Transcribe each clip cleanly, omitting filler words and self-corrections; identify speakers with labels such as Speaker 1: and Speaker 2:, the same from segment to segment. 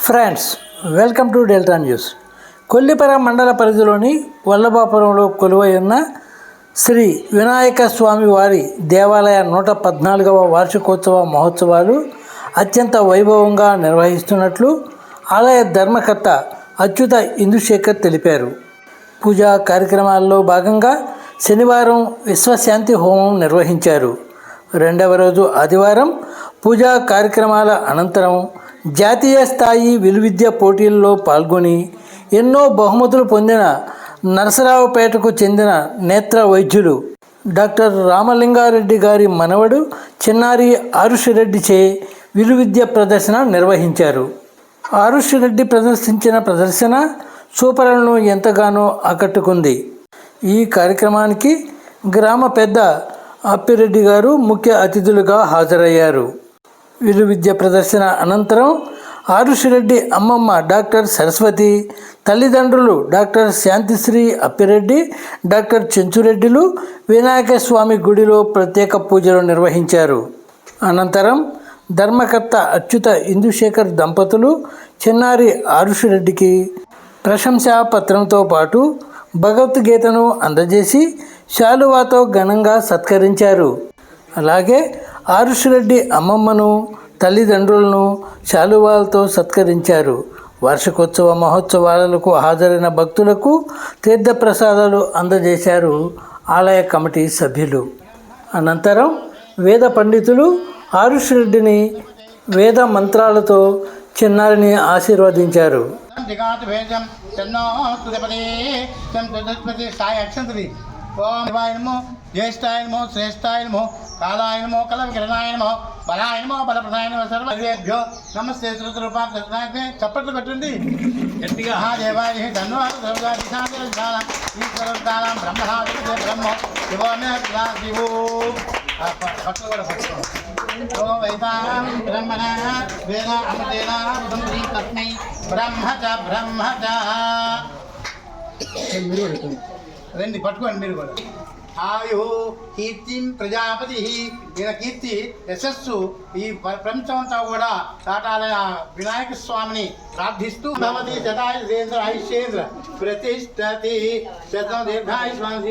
Speaker 1: Friends, welcome to delta news. Kollipara మండల పరిధిలోని వల్లభాపురంలో కొలువై ఉన్న శ్రీ వినాయక స్వామి వారి దేవాలయ 114వ వార్షికోత్సవ మహోత్సవాలు అత్యంత వైభవంగా నిర్వహిస్తున్నట్లు ఆలయ ధర్మకర్త అచ్యుత ఇందుశేఖర్ తెలిపారు. పూజా కార్యక్రమాల్లో భాగంగా శనివారం విశ్వశాంతి హోమం నిర్వహించారు. రెండవ రోజు ఆదివారం పూజా కార్యక్రమాల అనంతరం జాతీయ స్థాయి విలువిద్య పోటీల్లో పాల్గొని ఎన్నో బహుమతులు పొందిన నరసరావుపేటకు చెందిన నేత్ర వైద్యులు డాక్టర్ రామలింగారెడ్డి గారి మనవడు చిన్నారి ఆరుష్ రెడ్డిచే విలువిద్య ప్రదర్శన నిర్వహించారు. ఆరుష్ రెడ్డి ప్రదర్శించిన ప్రదర్శన చూపరులను ఎంతగానో ఆకట్టుకుంది. ఈ కార్యక్రమానికి గ్రామ పెద్ద అప్పిరెడ్డి గారు ముఖ్య అతిథులుగా హాజరయ్యారు. విలువిద్య ప్రదర్శన అనంతరం ఆరుష్ రెడ్డి అమ్మమ్మ డాక్టర్ సరస్వతి, తల్లిదండ్రులు డాక్టర్ శాంతిశ్రీ అప్పిరెడ్డి, డాక్టర్ చెంచురెడ్డిలు వినాయక స్వామి గుడిలో ప్రత్యేక పూజలు నిర్వహించారు. అనంతరం ధర్మకర్త అచ్యుత ఇందుశేఖర్ దంపతులు చిన్నారి ఆరుష్ రెడ్డికి ప్రశంసా పత్రంతో పాటు భగవద్గీతను అందజేసి శాలువాతో ఘనంగా సత్కరించారు. అలాగే ఆరుష్ రెడ్డి అమ్మమ్మను, తల్లిదండ్రులను శాలువాలతో సత్కరించారు. వార్షికోత్సవ మహోత్సవాలకు హాజరైన భక్తులకు తీర్థప్రసాదాలు అందజేశారు ఆలయ కమిటీ సభ్యులు. అనంతరం వేద పండితులు ఆరుష్ రెడ్డిని వేద మంత్రాలతో చిన్నారిని ఆశీర్వదించారు.
Speaker 2: ఓం శివాయ నమో, జ్యేష్ఠాయ నమో, శ్రేష్ఠాయ నమో, కాలాయ నమో, కలవికిరణాయ నమో, బలాయ నమో, బలప్రదాయ నమో, సర్వేభ్యో నమస్తే. శ్రుతరూపాన్ని చప్పట్లు పెట్టండి గట్టిగా. దేవాయ ధన్వాదాం ఈశ్వరం బ్రహ్మ శివో శివో పట్లు కూడా పట్టుకో. ఓ వైతాం బ్రహ్మణ వేద అమృతేన బుద్ధి తస్మై బ్రహ్మచ రండి పట్టుకోండి మీరు కూడా. ఆయు కీర్తిం ప్రజాపతి, ఈయన కీర్తి యశస్సు ఈ ప్రపంచం అంతా కూడా చాటాలయ వినాయక స్వామిని ప్రార్థిస్తూ భవతి శతాయుషేంద్ర ఆయుష్యేంద్ర ప్రతిష్టతి శతం దీర్ఘాయుష్మాన్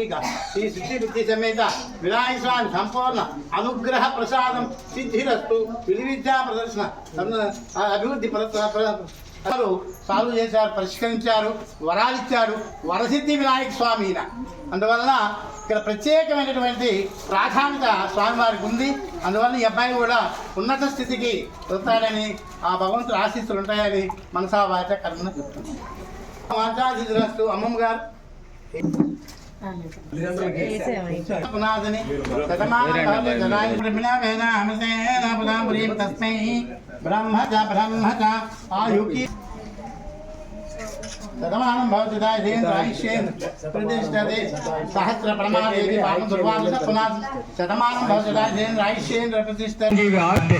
Speaker 2: శ్రీ సిద్ధి బుద్ధి సమేత వినాయక స్వామి సంపూర్ణ అనుగ్రహ ప్రసాదం సిద్ధిరస్తు. విలువిద్యా ప్రదర్శన అభివృద్ధి సాల్వ్ చేశారు, పరిష్కరించారు, వరాలిచ్చారు. వరసిద్ధి వినాయక స్వామి. అందువలన ఇక్కడ ప్రత్యేకమైనటువంటి ప్రాధాన్యత స్వామివారికి ఉంది. అందువల్ల ఈ అబ్బాయి కూడా ఉన్నత స్థితికి వస్తాడని, ఆ భగవంతుడు ఆశీస్సులు ఉంటాయని మనసా వాచ కర్మను చెప్తున్నాం. వాచాశీస్సులస్తు. అమ్మమ్మ గారు పునాదని తస్మై బ్రహ్మచ ఆయుకి శతమానం భవతి ఆయుష్యేంద్ర ప్రతిష్టతే సహస్ర ప్రమాదేవి పాపం దుర్వాద పునాది శతమానం భవతి ఆయుష్యేంద్ర ప్రతిష్టతే.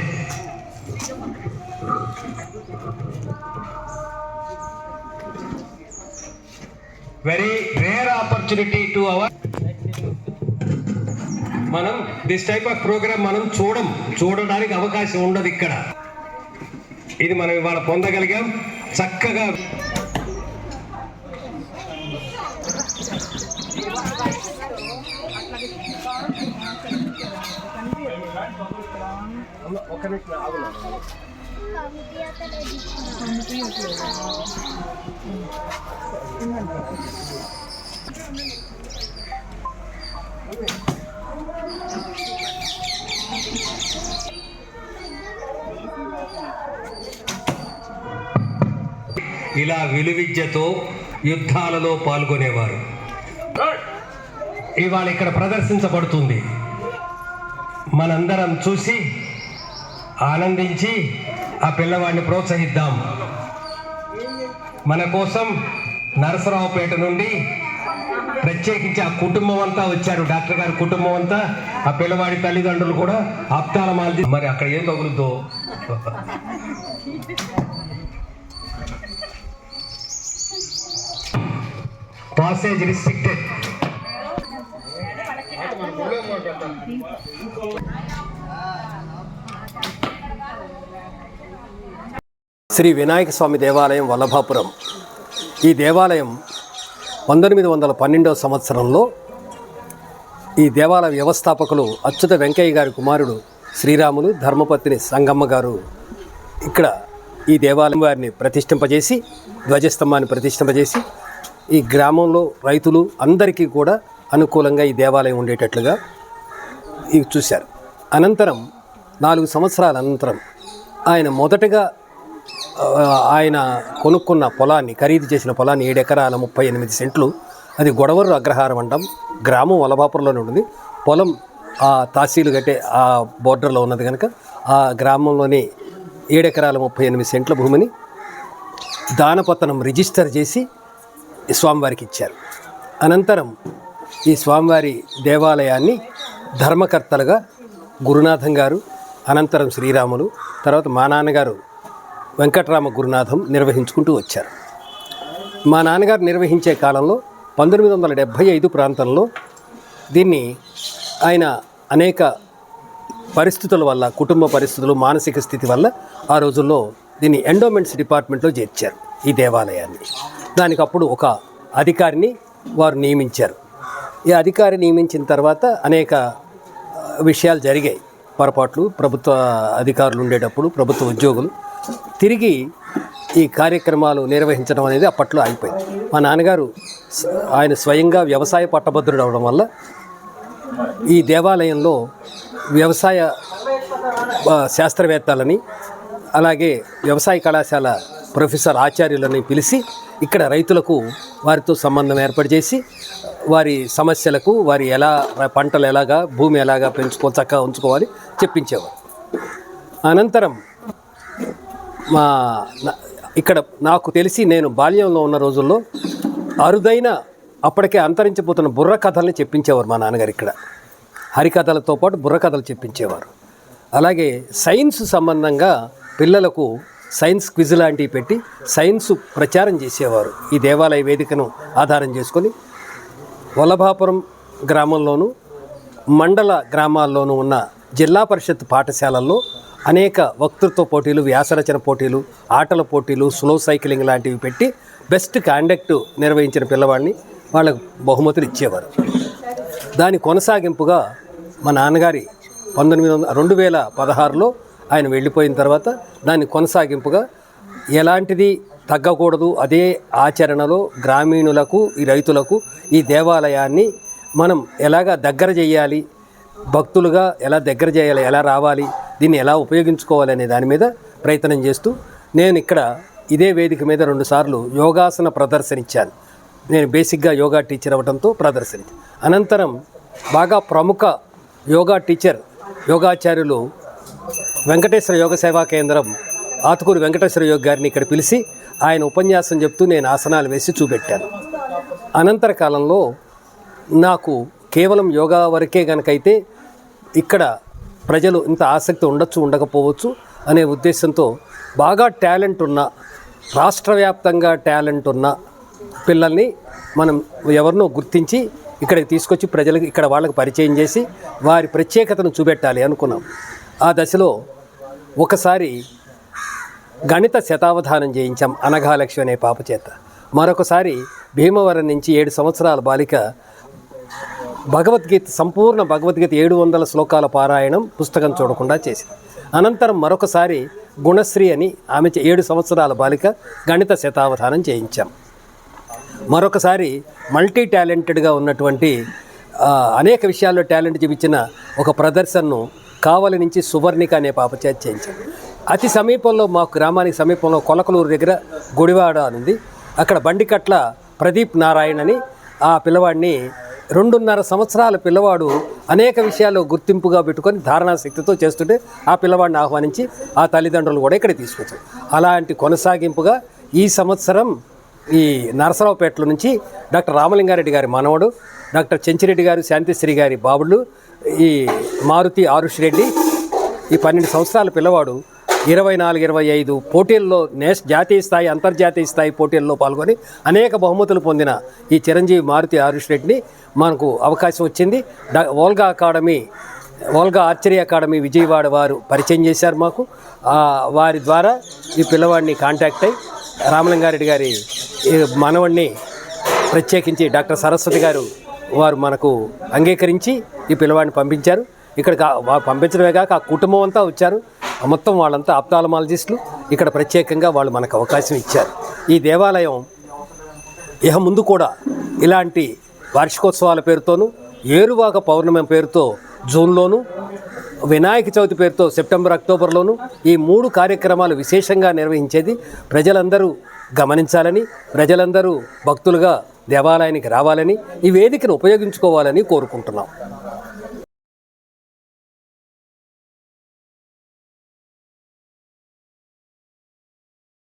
Speaker 3: Very rare opportunity to our. మనం దిస్ టైప్ ఆఫ్ ప్రోగ్రామ్ మనం చూడడానికి అవకాశం ఉండదు ఇక్కడ. ఇది మనం ఇవాళ పొందగలిగాం. చక్కగా ఇలా విలువిద్యతో యుద్ధాలలో పాల్గొనేవారు. ఇవాళ ఇక్కడ ప్రదర్శించబడుతుంది. మనందరం చూసి ఆనందించి ఆ పిల్లవాడిని ప్రోత్సహిద్దాం. మన కోసం నరసరావుపేట నుండి ప్రత్యేకించి ఆ కుటుంబం అంతా వచ్చారు. డాక్టర్ గారి కుటుంబం అంతా, ఆ పిల్లవాడి తల్లిదండ్రులు కూడా ఆప్తాలమాలజీ. మరి అక్కడ ఏం తగులుతో passage restricted. శ్రీ వినాయక స్వామి దేవాలయం వల్లభాపురం. ఈ దేవాలయం 1912వ సంవత్సరంలో ఈ దేవాలయ వ్యవస్థాపకులు అచ్యుత వెంకయ్య గారి కుమారుడు శ్రీరాములు, ధర్మపత్ని సంగమ్మ గారు ఇక్కడ ఈ దేవాలయం వారిని ప్రతిష్ఠింపజేసి, ధ్వజస్తంభాన్ని ప్రతిష్ఠింపజేసి ఈ గ్రామంలో రైతులు అందరికీ కూడా అనుకూలంగా ఈ దేవాలయం ఉండేటట్లుగా ఇవి చూశారు. అనంతరం 4 సంవత్సరాల అనంతరం ఆయన మొదటగా ఆయన కొనుక్కున్న పొలాన్ని, ఖరీదు చేసిన పొలాన్ని 7 ఎకరాల 38 సెంట్లు, అది గొడవరు అగ్రహారం అంటాం, గ్రామం వల్లభాపురంలోనే ఉంటుంది. పొలం ఆ తహసీలు గట్టే ఆ బోర్డర్లో ఉన్నది కనుక ఆ గ్రామంలోని 7 ఎకరాల 38 సెంట్ల భూమిని దానపత్రం రిజిస్టర్ చేసి స్వామివారికి ఇచ్చారు. అనంతరం ఈ స్వామివారి దేవాలయాన్ని ధర్మకర్తలుగా గురునాథం గారు, అనంతరం శ్రీరాములు, తర్వాత మా నాన్నగారు వెంకట్రామ గురునాథం నిర్వహించుకుంటూ వచ్చారు. మా నాన్నగారు నిర్వహించే కాలంలో 1975 ప్రాంతంలో దీన్ని ఆయన అనేక పరిస్థితుల వల్ల, కుటుంబ పరిస్థితులు, మానసిక స్థితి వల్ల ఆ రోజుల్లో దీన్ని ఎండోమెంట్స్ డిపార్ట్మెంట్లో చేర్చారు ఈ దేవాలయాన్ని. దానికి అప్పుడు ఒక అధికారిని వారు నియమించారు. ఈ అధికారి నియమించిన తర్వాత అనేక విషయాలు జరిగాయి, పొరపాట్లు. ప్రభుత్వ అధికారులు ఉండేటప్పుడు, ప్రభుత్వ ఉద్యోగులు తిరిగి ఈ కార్యక్రమాలు నిర్వహించడం అనేది అప్పట్లో అయిపోయింది. మా నాన్నగారు ఆయన స్వయంగా వ్యవసాయ పట్టభద్రుడు అవడం వల్ల ఈ దేవాలయంలో వ్యవసాయ శాస్త్రవేత్తలని, అలాగే వ్యవసాయ కళాశాల ప్రొఫెసర్ ఆచార్యులని పిలిచి ఇక్కడ రైతులకు వారితో సంబంధం ఏర్పాటు చేసి వారి సమస్యలకు, వారి ఎలా పంటలు ఎలాగా, భూమి ఎలాగా చక్కగా ఉంచుకోవాలి చెప్పించేవారు. అనంతరం ఇక్కడ నాకు తెలిసి నేను బాల్యంలో ఉన్న రోజుల్లో అరుదైన, అప్పటికే అంతరించిపోతున్న బుర్ర కథల్ని చెప్పించేవారు మా నాన్నగారు. ఇక్కడ హరికథలతో పాటు బుర్ర కథలు చెప్పించేవారు. అలాగే సైన్స్ సంబంధంగా పిల్లలకు సైన్స్ క్విజ్ లాంటివి పెట్టి సైన్స్ ప్రచారం చేసేవారు. ఈ దేవాలయ వేదికను ఆధారం చేసుకొని వల్లభాపురం గ్రామంలోనూ, మండల గ్రామాల్లోనూ ఉన్న జిల్లా పరిషత్ పాఠశాలల్లో అనేక వక్తృత్వ పోటీలు, వ్యాసరచన పోటీలు, ఆటల పోటీలు, స్లో సైక్లింగ్ లాంటివి పెట్టి బెస్ట్ కాండక్ట్ నిర్వహించిన పిల్లవాడిని వాళ్ళకు బహుమతులు ఇచ్చేవారు. దాని కొనసాగింపుగా మా నాన్నగారి 2016లో ఆయన వెళ్ళిపోయిన తర్వాత దాన్ని కొనసాగింపుగా ఎలాంటిది తగ్గకూడదు, అదే ఆచరణలో గ్రామీణులకు, ఈ రైతులకు ఈ దేవాలయాన్ని మనం ఎలాగా దగ్గర చేయాలి, భక్తులుగా ఎలా దగ్గర చేయాలి, ఎలా రావాలి, దీన్ని ఎలా ఉపయోగించుకోవాలి అనే దాని మీద ప్రయత్నం చేస్తూ నేను ఇక్కడ ఇదే వేదిక మీద 2 సార్లు యోగాసన ప్రదర్శన ఇచ్చాను. నేను బేసిక్గా యోగా టీచర్ అవ్వడంతో ప్రదర్శన. అనంతరం బాగా ప్రముఖ యోగా టీచర్, యోగాచార్యులు వెంకటేశ్వర యోగ సేవా కేంద్రం ఆతుకూరు వెంకటేశ్వర యోగ గారిని ఇక్కడ పిలిచి ఆయన ఉపన్యాసం చెప్తూ నేను ఆసనాలు వేసి చూపెట్టాను. అనంతర కాలంలో నాకు కేవలం యోగా వరకే కనుకైతే ఇక్కడ ప్రజలు ఇంత ఆసక్తి ఉండొచ్చు, ఉండకపోవచ్చు అనే ఉద్దేశంతో బాగా టాలెంట్ ఉన్న, రాష్ట్ర వ్యాప్తంగా టాలెంట్ ఉన్న పిల్లల్ని మనం ఎవరినో గుర్తించి ఇక్కడికి తీసుకొచ్చి ప్రజలకు, ఇక్కడ వాళ్ళకి పరిచయం చేసి వారి ప్రత్యేకతను చూపెట్టాలి అనుకున్నాం. ఆ దశలో ఒకసారి గణిత శతావధానం చేయించాం అనఘాలక్ష్మి అనే పాప చేత. మరొకసారి భీమవరం నుంచి 7 సంవత్సరాల బాలిక భగవద్గీత, సంపూర్ణ భగవద్గీత 700 శ్లోకాల పారాయణం పుస్తకం చూడకుండా చేసింది. అనంతరం మరొకసారి గుణశ్రీ అని ఆమె 7 సంవత్సరాల బాలిక గణిత శతావధానం చేయించాం. మరొకసారి మల్టీ టాలెంటెడ్గా ఉన్నటువంటి అనేక విషయాల్లో టాలెంట్ చూపించిన ఒక ప్రదర్శనను కావలి నుంచి సువర్ణిక అనే పాప చేత చేయించాం. అతి సమీపంలో, మాకు గ్రామానికి సమీపంలో కొలకలూరు దగ్గర గుడివాడ ఉంది, అక్కడ బండికట్ల ప్రదీప్ నారాయణ అని ఆ పిల్లవాడిని 2.5 సంవత్సరాల పిల్లవాడు అనేక విషయాల్లో గుర్తింపుగా పెట్టుకొని ధారణాశక్తితో చేస్తుంటే ఆ పిల్లవాడిని ఆహ్వానించి ఆ తల్లిదండ్రులు కూడా ఇక్కడ తీసుకొచ్చారు. అలాంటి కొనసాగింపుగా ఈ సంవత్సరం ఈ నరసరావుపేటలో నుంచి డాక్టర్ రామలింగారెడ్డి గారి మనవడు, డాక్టర్ చెంచిరెడ్డి గారు, శాంతిశ్రీ గారి బాబుళ్ళు, ఈ మారుతి ఆరుష్ రెడ్డి, ఈ 12 సంవత్సరాల పిల్లవాడు 24-25 పోటీల్లో జాతీయ స్థాయి, అంతర్జాతీయ స్థాయి పోటీల్లో పాల్గొని అనేక బహుమతులు పొందిన ఈ చిరంజీవి మారుతి ఆరుష్ రెడ్డిని మనకు అవకాశం వచ్చింది. Olga academy Olga archery academy Vijayawada వారు పరిచయం చేశారు మాకు. వారి ద్వారా ఈ పిల్లవాడిని కాంటాక్ట్ అయ్యి రామలింగారెడ్డి గారి మనవడిని ప్రత్యేకించి డాక్టర్ సరస్వతి గారు వారు మనకు అంగీకరించి ఈ పిల్లవాడిని పంపించారు. ఇక్కడ పంపించడమే కాక ఆ కుటుంబం అంతా వచ్చారు. మొత్తం వాళ్ళంతా ఆప్థాల్మాలజిస్టులు. ఇక్కడ ప్రత్యేకంగా వాళ్ళు మనకు అవకాశం ఇచ్చారు. ఈ దేవాలయం ఇహ ముందు కూడా ఇలాంటి వార్షికోత్సవాల పేరుతోనూ, ఏరువాక పౌర్ణమి పేరుతో జూన్లోను, వినాయక చవితి పేరుతో సెప్టెంబర్ అక్టోబర్లోను ఈ 3 కార్యక్రమాలు విశేషంగా నిర్వహించేది. ప్రజలందరూ గమనించాలని, ప్రజలందరూ భక్తులుగా దేవాలయానికి రావాలని, ఈ వేదికను ఉపయోగించుకోవాలని కోరుకుంటున్నాం.